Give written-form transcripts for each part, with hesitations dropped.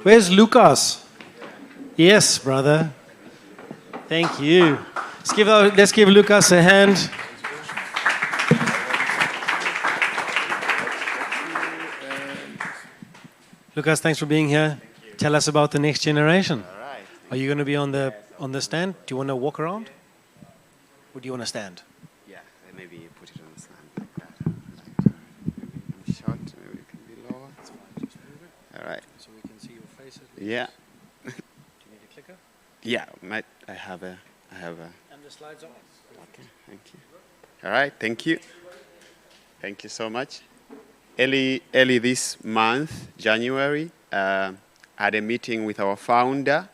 Where's Lukas? Yes, brother. Thank you. Let's give Lukas a hand. Lukas, thanks for being here. Tell us about the next generation. All right. Are you going to be on the stand? Do you want to walk around? Or do you want to stand? Yeah, maybe put it on the stand like that. Maybe short, maybe it can be lower. That's fine. Just move it. All right. So we can see your face at least. Yeah. Do you need a clicker? Yeah, I have a. And the slides on. Okay, thank you. All right, thank you. Thank you so much. Early this month, January, I had a meeting with our founder,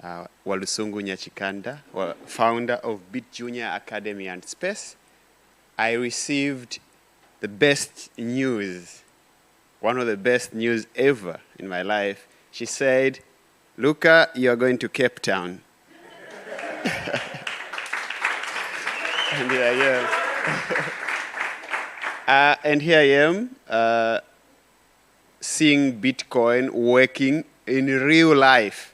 Walusungu Nyachikanda, founder of Bit Junior Academy and Space. I received the best news, one of the best news ever in my life. She said, "Luca, you are going to Cape Town." And here I am. And here I am, seeing Bitcoin working in real life.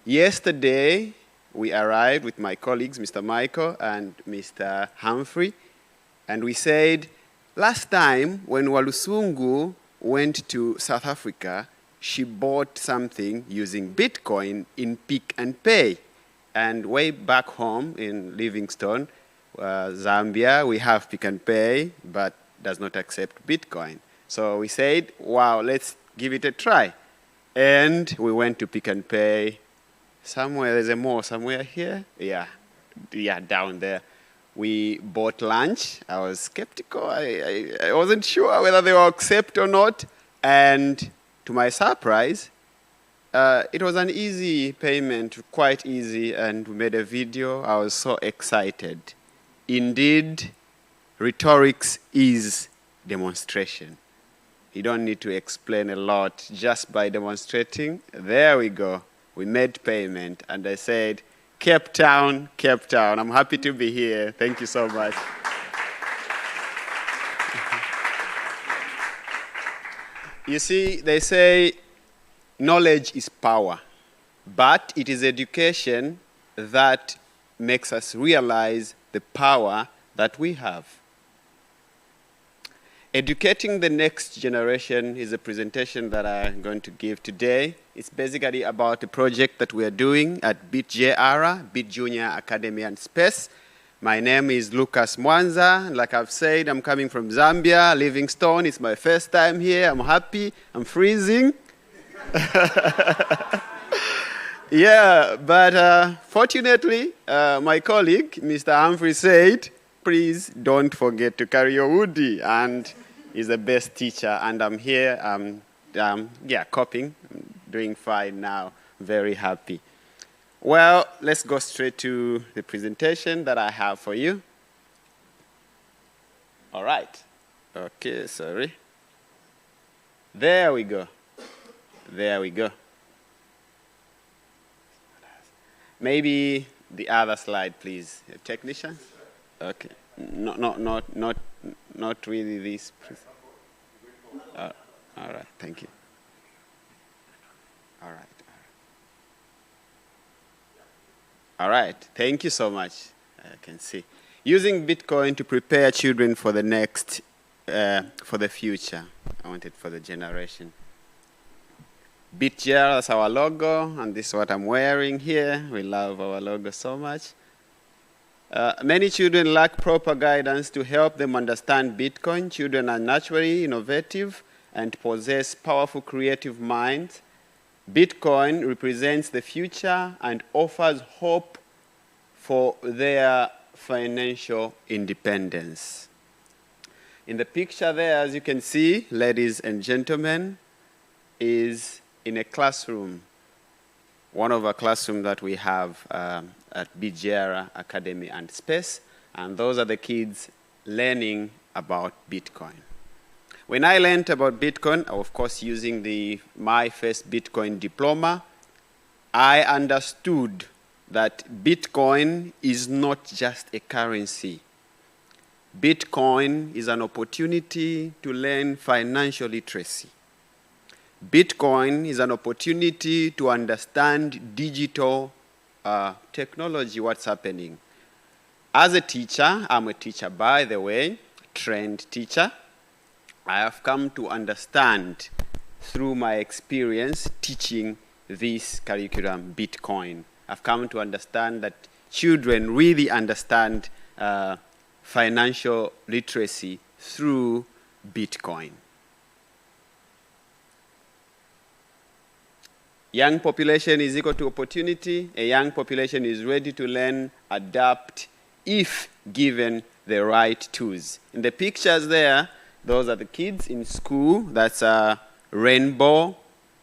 Yesterday, we arrived with my colleagues, Mr. Michael and Mr. Humphrey, and we said, last time when Walusungu went to South Africa, she bought something using Bitcoin in Pick and Pay. And way back home in Livingstone, Zambia, we have Pick and Pay, but does not accept Bitcoin. So we said, wow, let's give it a try. And we went to Pick and Pay. Somewhere, there's a mall somewhere here. Yeah, down there. We bought lunch. I was skeptical. I wasn't sure whether they will accept or not. And to my surprise, it was an easy payment, quite easy, and we made a video. I was so excited. Indeed, rhetorics is demonstration. You don't need to explain a lot just by demonstrating. There we go. We made payment, and I said, Cape Town, Cape Town. I'm happy to be here. Thank you so much. You see, they say knowledge is power, but it is education that makes us realize the power that we have. Educating the next generation is a presentation that I'm going to give today. It's basically about a project that we are doing at BitJR, Bit Junior Academy and Space. My name is Lukas Mwanza. Like I've said, I'm coming from Zambia, Livingstone. It's my first time here. I'm happy. I'm freezing. Yeah, but fortunately, my colleague, Mr. Humphrey, said, please don't forget to carry your hoodie. And he's the best teacher. And I'm here, copying. I'm doing fine now. Very happy. Well, let's go straight to the presentation that I have for you. All right. Okay, sorry. There we go. There we go. Maybe the other slide, please. Technician? Okay. Not really this. All right, thank you. All right, thank you so much. I can see. Using Bitcoin to prepare children for the next, for the future. I want it for the generation. BitJR, that's our logo, and this is what I'm wearing here. We love our logo so much. Many children lack proper guidance to help them understand Bitcoin. Children are naturally innovative and possess powerful creative minds. Bitcoin represents the future and offers hope for their financial independence. In the picture there, as you can see, ladies and gentlemen, is in a classroom, one of our classrooms that we have at BitJR Academy and Space, and those are the kids learning about Bitcoin. When I learned about Bitcoin, of course using my first Bitcoin diploma, I understood that Bitcoin is not just a currency. Bitcoin is an opportunity to learn financial literacy. Bitcoin is an opportunity to understand digital technology, what's happening. As a teacher, I'm a teacher, by the way, trained teacher. I have come to understand through my experience teaching this curriculum, Bitcoin. I've come to understand that children really understand financial literacy through Bitcoin. Young population is equal to opportunity. A young population is ready to learn, adapt, if given the right tools. In the pictures there, those are the kids in school. That's Rainbow,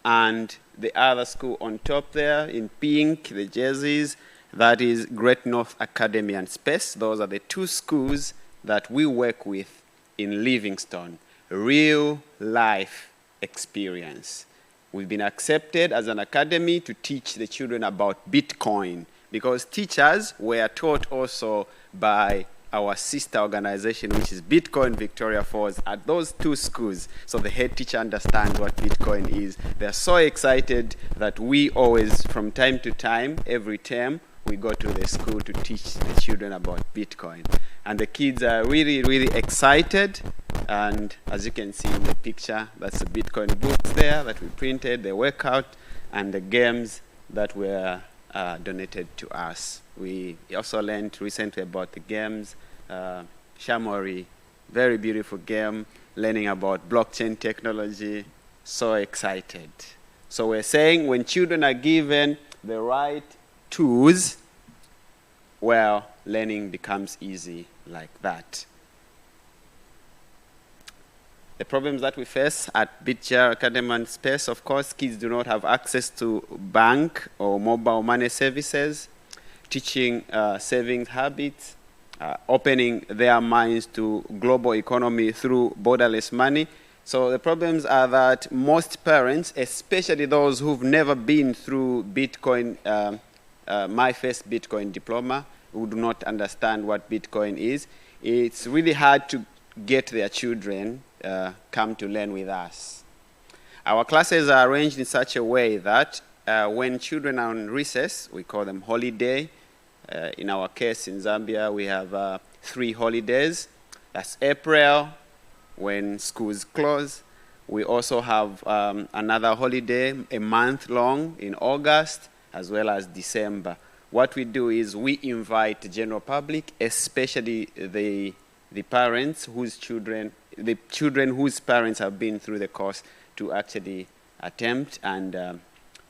and the other school on top there in pink, the jerseys, that is Great North Academy and Space. Those are the two schools that we work with in Livingstone. Real life experience. We've been accepted as an academy to teach the children about Bitcoin, because teachers were taught also by our sister organization, which is Bitcoin Victoria Falls, at those two schools. So the head teacher understands what Bitcoin is. They're so excited that we always, from time to time, every term, we go to the school to teach the children about Bitcoin. And the kids are really, really excited. And as you can see in the picture, that's the Bitcoin books there that we printed, the workout, and the games that were donated to us. We also learned recently about the games. Shamori, very beautiful game, learning about blockchain technology. So excited. So we're saying when children are given the right tools, well, learning becomes easy like that. The problems that we face at BitJar Academy and Space, of course, kids do not have access to bank or mobile money services, teaching savings habits, opening their minds to global economy through borderless money. So the problems are that most parents, especially those who've never been through Bitcoin, my first Bitcoin diploma, who do not understand what Bitcoin is, it's really hard to get their children come to learn with us. Our classes are arranged in such a way that when children are on recess, we call them holiday. In our case in Zambia, we have 3 holidays. That's April, when schools close. We also have another holiday, a month long, in August, as well as December. What we do is we invite the general public, especially the parents whose children, the children whose parents have been through the course, to actually attempt and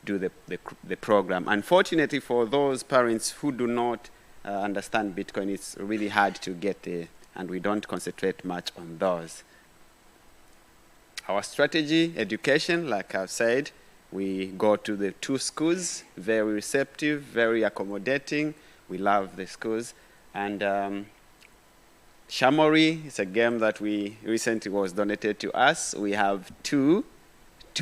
do the program. Unfortunately, for those parents who do not understand Bitcoin, it's really hard to get there, and we don't concentrate much on those. Our strategy, education, like I've said, we go to the 2 schools, very receptive, very accommodating. We love the schools. And Shamori is a game that we recently was donated to us. We have two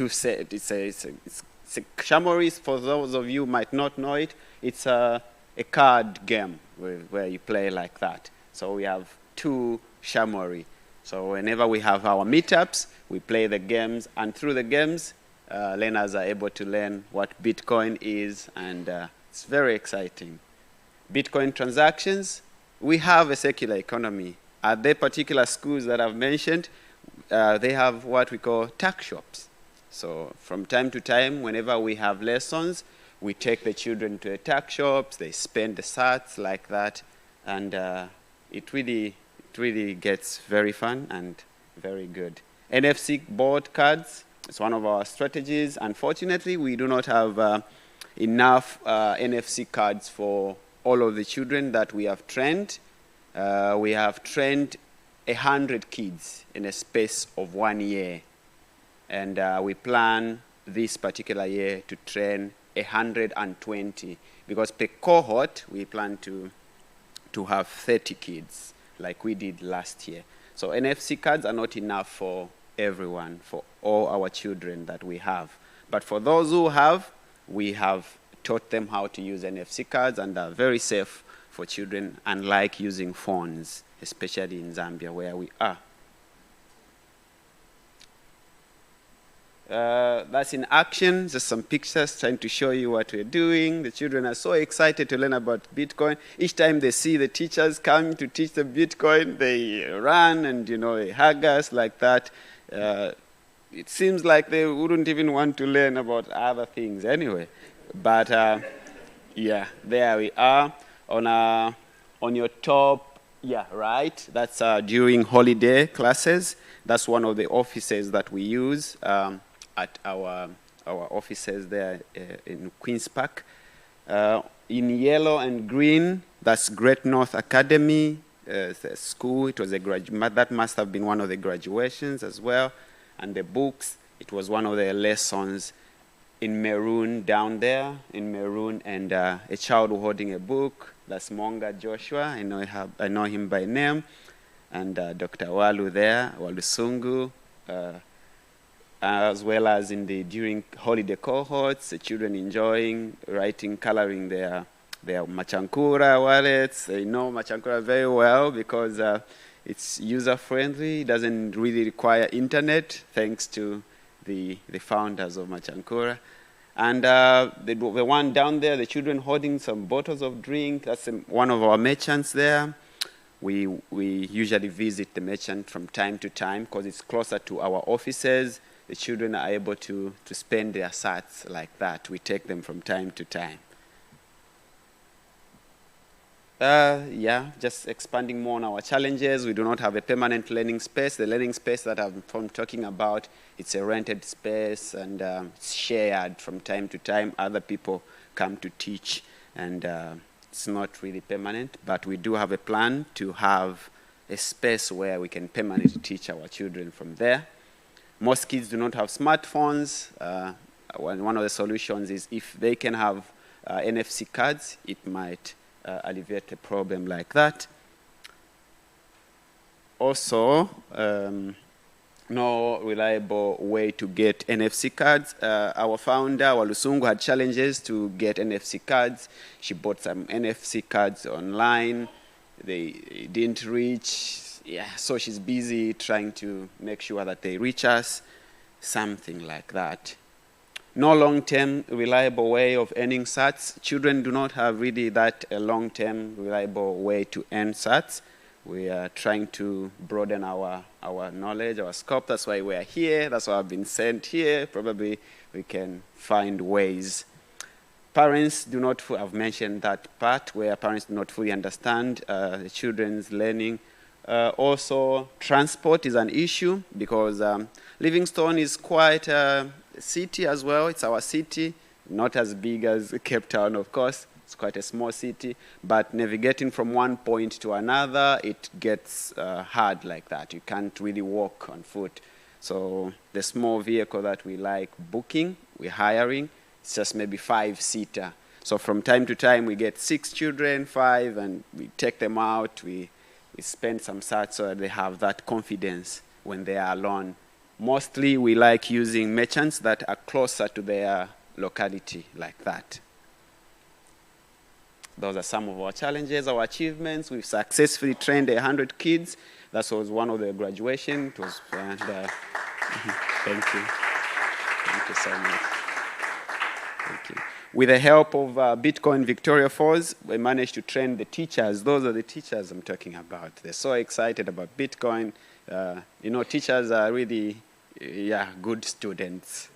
set. Shamori, for those of you who might not know it, it's a card game where you play like that. So we have 2 Shamori. So whenever we have our meetups, we play the games, and through the games, learners are able to learn what Bitcoin is, and it's very exciting. Bitcoin transactions, we have a circular economy. At the particular schools that I've mentioned, they have what we call tuck shops. So from time to time, whenever we have lessons, we take the children to the tuck shops, they spend the sats like that, and it really gets very fun and very good. NFC board cards, it's one of our strategies. Unfortunately, we do not have enough NFC cards for all of the children that we have trained. We have trained 100 kids in a space of 1 year. And we plan this particular year to train 120, because per cohort, we plan to have 30 kids, like we did last year. So NFC cards are not enough for everyone, for all our children that we have. But for those who have, we have taught them how to use NFC cards, and are very safe for children, unlike using phones, especially in Zambia where we are. That's in action, just some pictures trying to show you what we're doing. The children are so excited to learn about Bitcoin. Each time they see the teachers coming to teach them Bitcoin, they run and, they hug us like that. It seems like they wouldn't even want to learn about other things anyway. But yeah, there we are. On your top, right, that's during holiday classes. That's one of the offices that we use at our offices there in Queen's Park. In yellow and green, that's Great North Academy, the school. It was that must have been one of the graduations as well. And the books, it was one of the lessons in maroon down there, in maroon, and a child holding a book. That's Monga Joshua. I know him by name. And Dr. Walu there, Walusungu, as well as during holiday cohorts, the children enjoying writing, coloring their Machankura wallets. They know Machankura very well because it's user-friendly. It doesn't really require internet, thanks to the founders of Machankura. And the one down there, the children holding some bottles of drink, that's one of our merchants there. We usually visit the merchant from time to time because it's closer to our offices. The children are able to spend their sats like that. We take them from time to time. Just expanding more on our challenges. We do not have a permanent learning space. The learning space that I'm talking about, it's a rented space and it's shared from time to time. Other people come to teach, and it's not really permanent, but we do have a plan to have a space where we can permanently teach our children from there. Most kids do not have smartphones. One of the solutions is if they can have NFC cards, it might alleviate a problem like that. Also, no reliable way to get NFC cards. Our founder, Walusungu, had challenges to get NFC cards. She bought some NFC cards online. They didn't reach. So she's busy trying to make sure that they reach us, something like that. No long-term reliable way of earning sats. Children do not have really that long-term reliable way to earn sats. We are trying to broaden our knowledge, our scope. That's why we're here. That's why I've been sent here. Probably we can find ways. Parents do not, I've mentioned that part where parents do not fully understand the children's learning. Also, transport is an issue because Livingstone is quite a city as well. It's our city, not as big as Cape Town, of course. It's quite a small city, but navigating from one point to another, it gets hard like that. You can't really walk on foot. So the small vehicle that we like booking, we're hiring, it's just maybe 5-seater. So from time to time, we get 6 children, 5, and we take them out. We spend some sats so that they have that confidence when they are alone. Mostly, we like using merchants that are closer to their locality like that. Those are some of our challenges, our achievements. We've successfully trained 100 kids. That was one of the graduation. It was, thank you. Thank you so much. Thank you. With the help of Bitcoin Victoria Falls, we managed to train the teachers. Those are the teachers I'm talking about. They're so excited about Bitcoin. Teachers are really, good students.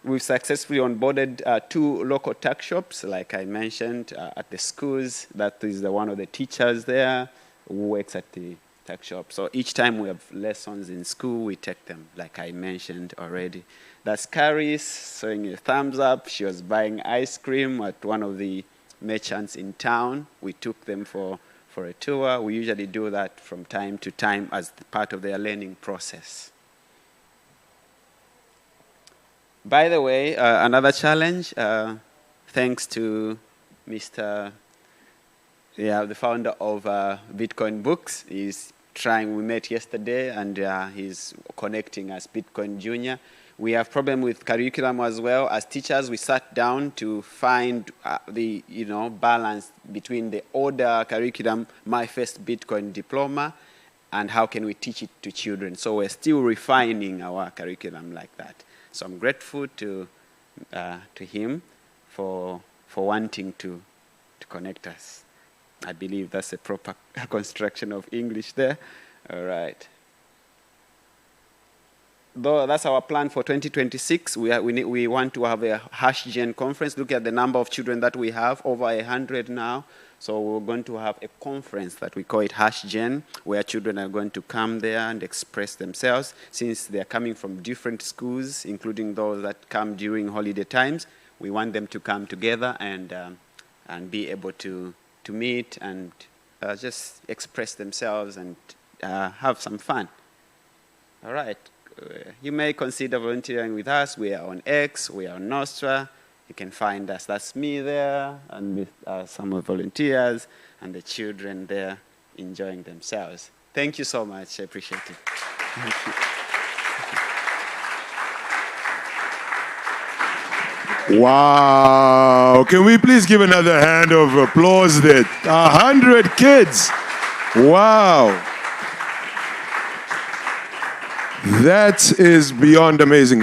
We've successfully onboarded 2 local tuck shops, like I mentioned, at the schools. That is one of the teachers there who works at the tuck shop. So each time we have lessons in school, we take them, like I mentioned already. That's Caris showing a thumbs up. She was buying ice cream at one of the merchants in town. We took them for a tour. We usually do that from time to time as part of their learning process. By the way, another challenge, thanks to Mr. The founder of Bitcoin Books, we met yesterday, and he's connecting us, Bitcoin Junior. We have problem with curriculum as well. As teachers, we sat down to find the balance between the older curriculum, My First Bitcoin Diploma, and how can we teach it to children. So we're still refining our curriculum like that. So I'm grateful to him for wanting to connect us. I believe that's a proper construction of English there. All right. Though that's our plan for 2026. We want to have a HashGen conference. Look at the number of children that we have, over 100 now. So we're going to have a conference that we call it HashGen, where children are going to come there and express themselves. Since they're coming from different schools, including those that come during holiday times, we want them to come together and be able to meet and just express themselves and have some fun. All right. You may consider volunteering with us. We are on X, we are on Nostra. You can find us. That's me there, and with some of the volunteers and the children there enjoying themselves. Thank you so much. I appreciate it. Thank you. Wow. Can we please give another hand of applause there? 100 kids. Wow. That is beyond amazing.